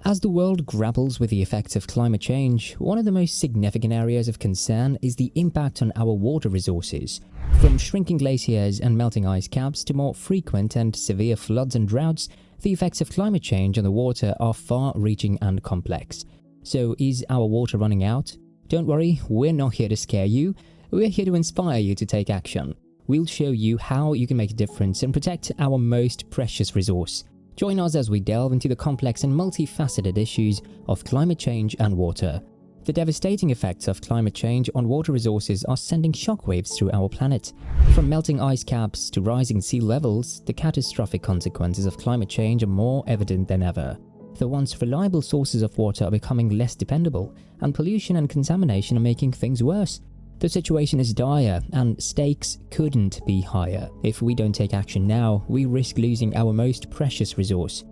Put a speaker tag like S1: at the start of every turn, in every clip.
S1: As the world grapples with the effects of climate change, one of the most significant areas of concern is the impact on our water resources. From shrinking glaciers and melting ice caps to more frequent and severe floods and droughts, the effects of climate change on the water are far-reaching and complex. So is our water running out? Don't worry, we're not here to scare you. We're here to inspire you to take action. We'll show you how you can make a difference and protect our most precious resource. Join us as we delve into the complex and multifaceted issues of climate change and water. The devastating effects of climate change on water resources are sending shockwaves through our planet. From melting ice caps to rising sea levels, the catastrophic consequences of climate change are more evident than ever. The once reliable sources of water are becoming less dependable, and pollution and contamination are making things worse. The situation is dire, and stakes couldn't be higher. If we don't take action now, we risk losing our most precious resource.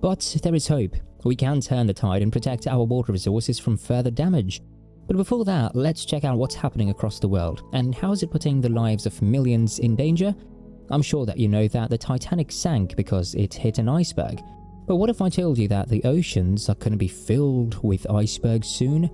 S1: But there is hope. We can turn the tide and protect our water resources from further damage. But before that, let's check out what's happening across the world, and how is it putting the lives of millions in danger? I'm sure that you know that the Titanic sank because it hit an iceberg. But what if I told you that the oceans are going to be filled with icebergs soon?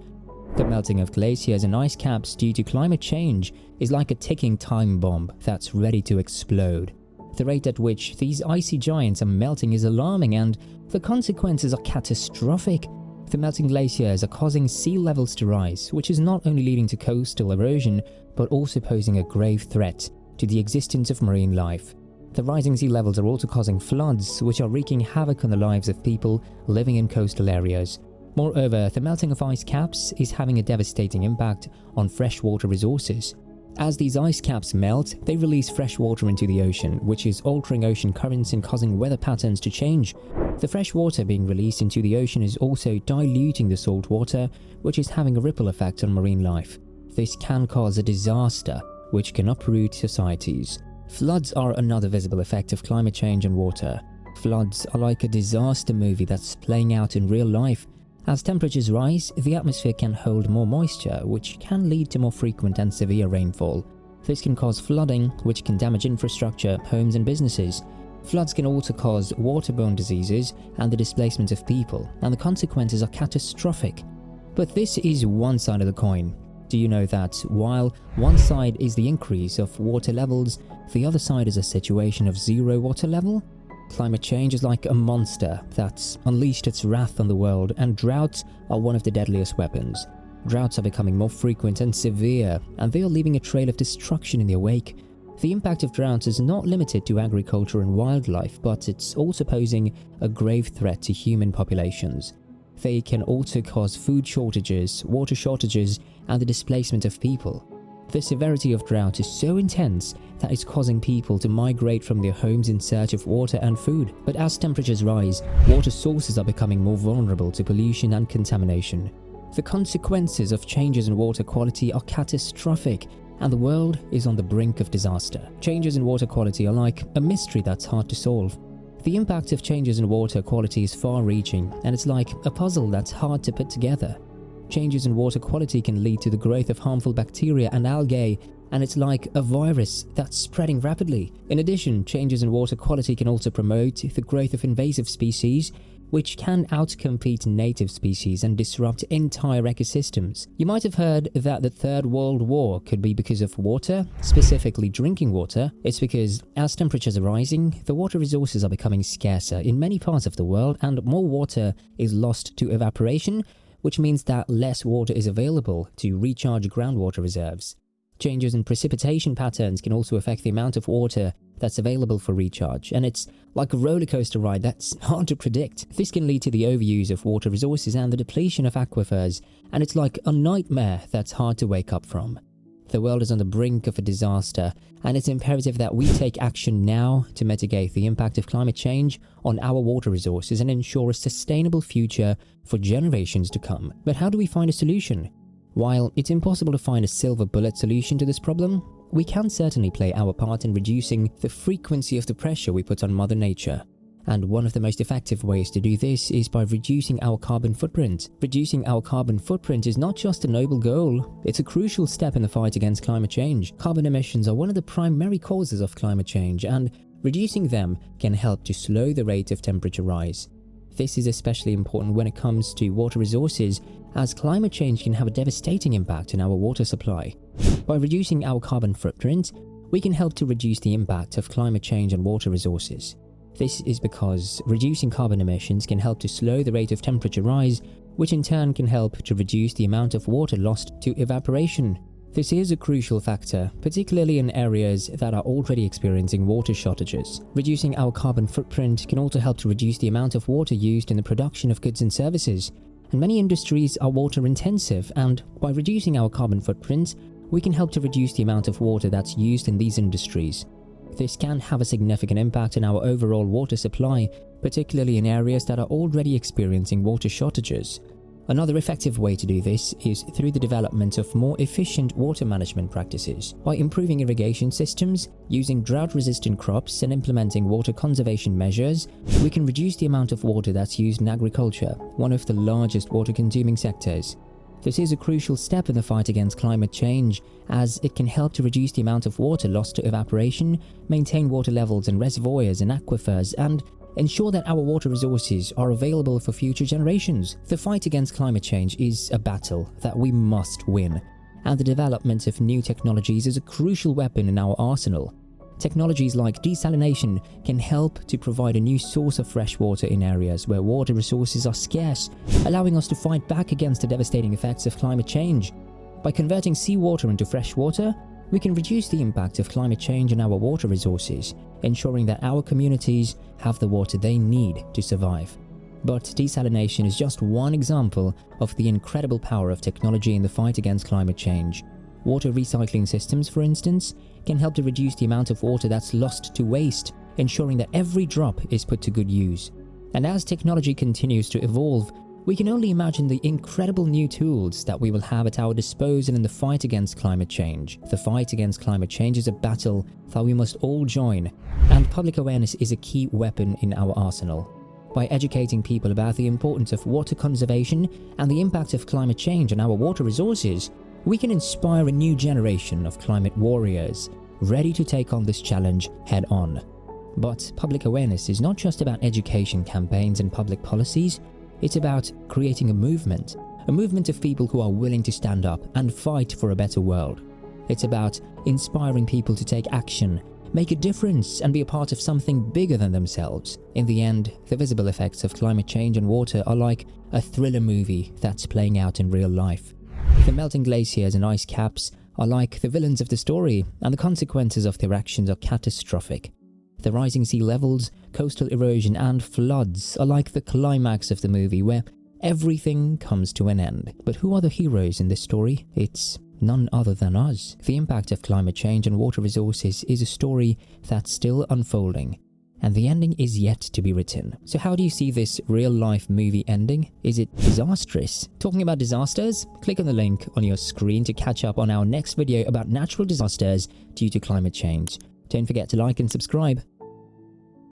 S1: The melting of glaciers and ice caps due to climate change is like a ticking time bomb that's ready to explode. The rate at which these icy giants are melting is alarming, and the consequences are catastrophic. The melting glaciers are causing sea levels to rise, which is not only leading to coastal erosion, but also posing a grave threat to the existence of marine life. The rising sea levels are also causing floods, which are wreaking havoc on the lives of people living in coastal areas. Moreover, the melting of ice caps is having a devastating impact on freshwater resources. As these ice caps melt, they release fresh water into the ocean, which is altering ocean currents and causing weather patterns to change. The fresh water being released into the ocean is also diluting the salt water, which is having a ripple effect on marine life. This can cause a disaster, which can uproot societies. Floods are another visible effect of climate change and water. Floods are like a disaster movie that's playing out in real life. As temperatures rise, the atmosphere can hold more moisture, which can lead to more frequent and severe rainfall. This can cause flooding, which can damage infrastructure, homes and businesses. Floods can also cause waterborne diseases and the displacement of people, and the consequences are catastrophic. But this is one side of the coin. Do you know that while one side is the increase of water levels, the other side is a situation of zero water level? Climate change is like a monster that's unleashed its wrath on the world, and droughts are one of the deadliest weapons. Droughts are becoming more frequent and severe, and they are leaving a trail of destruction in their wake. The impact of droughts is not limited to agriculture and wildlife, but it's also posing a grave threat to human populations. They can also cause food shortages, water shortages, and the displacement of people. The severity of drought is so intense that it's causing people to migrate from their homes in search of water and food. But as temperatures rise, water sources are becoming more vulnerable to pollution and contamination. The consequences of changes in water quality are catastrophic, and the world is on the brink of disaster. Changes in water quality are like a mystery that's hard to solve. The impact of changes in water quality is far-reaching, and it's like a puzzle that's hard to put together. Changes in water quality can lead to the growth of harmful bacteria and algae, and it's like a virus that's spreading rapidly. In addition, changes in water quality can also promote the growth of invasive species, which can outcompete native species and disrupt entire ecosystems. You might have heard that the Third World War could be because of water, specifically drinking water. It's because as temperatures are rising, the water resources are becoming scarcer in many parts of the world, and more water is lost to evaporation, which means that less water is available to recharge groundwater reserves. Changes in precipitation patterns can also affect the amount of water that's available for recharge, and it's like a roller coaster ride that's hard to predict. This can lead to the overuse of water resources and the depletion of aquifers, and it's like a nightmare that's hard to wake up from. The world is on the brink of a disaster, and it's imperative that we take action now to mitigate the impact of climate change on our water resources and ensure a sustainable future for generations to come. But how do we find a solution? While it's impossible to find a silver bullet solution to this problem, we can certainly play our part in reducing the frequency of the pressure we put on Mother Nature. And one of the most effective ways to do this is by reducing our carbon footprint. Reducing our carbon footprint is not just a noble goal, it's a crucial step in the fight against climate change. Carbon emissions are one of the primary causes of climate change, and reducing them can help to slow the rate of temperature rise. This is especially important when it comes to water resources, as climate change can have a devastating impact on our water supply. By reducing our carbon footprint, we can help to reduce the impact of climate change on water resources. This is because reducing carbon emissions can help to slow the rate of temperature rise, which in turn can help to reduce the amount of water lost to evaporation. This is a crucial factor, particularly in areas that are already experiencing water shortages. Reducing our carbon footprint can also help to reduce the amount of water used in the production of goods and services. And many industries are water intensive, and by reducing our carbon footprint, we can help to reduce the amount of water that's used in these industries. This can have a significant impact on our overall water supply, particularly in areas that are already experiencing water shortages. Another effective way to do this is through the development of more efficient water management practices. By improving irrigation systems, using drought-resistant crops, and implementing water conservation measures, we can reduce the amount of water that's used in agriculture, one of the largest water-consuming sectors. This is a crucial step in the fight against climate change, as it can help to reduce the amount of water lost to evaporation, maintain water levels in reservoirs and aquifers, and ensure that our water resources are available for future generations. The fight against climate change is a battle that we must win, and the development of new technologies is a crucial weapon in our arsenal. Technologies like desalination can help to provide a new source of fresh water in areas where water resources are scarce, allowing us to fight back against the devastating effects of climate change. By converting seawater into fresh water, we can reduce the impact of climate change on our water resources, ensuring that our communities have the water they need to survive. But desalination is just one example of the incredible power of technology in the fight against climate change. Water recycling systems, for instance, can help to reduce the amount of water that's lost to waste, ensuring that every drop is put to good use. And as technology continues to evolve, we can only imagine the incredible new tools that we will have at our disposal in the fight against climate change. The fight against climate change is a battle that we must all join, and public awareness is a key weapon in our arsenal. By educating people about the importance of water conservation and the impact of climate change on our water resources, we can inspire a new generation of climate warriors, ready to take on this challenge head-on. But public awareness is not just about education campaigns and public policies. It's about creating a movement of people who are willing to stand up and fight for a better world. It's about inspiring people to take action, make a difference, and be a part of something bigger than themselves. In the end, the visible effects of climate change on water are like a thriller movie that's playing out in real life. The melting glaciers and ice caps are like the villains of the story, and the consequences of their actions are catastrophic. The rising sea levels, coastal erosion, and floods are like the climax of the movie, where everything comes to an end. But who are the heroes in this story? It's none other than us. The impact of climate change on water resources is a story that's still unfolding, and the ending is yet to be written. So how do you see this real-life movie ending? Is it disastrous? Talking about disasters, click on the link on your screen to catch up on our next video about natural disasters due to climate change. Don't forget to like and subscribe.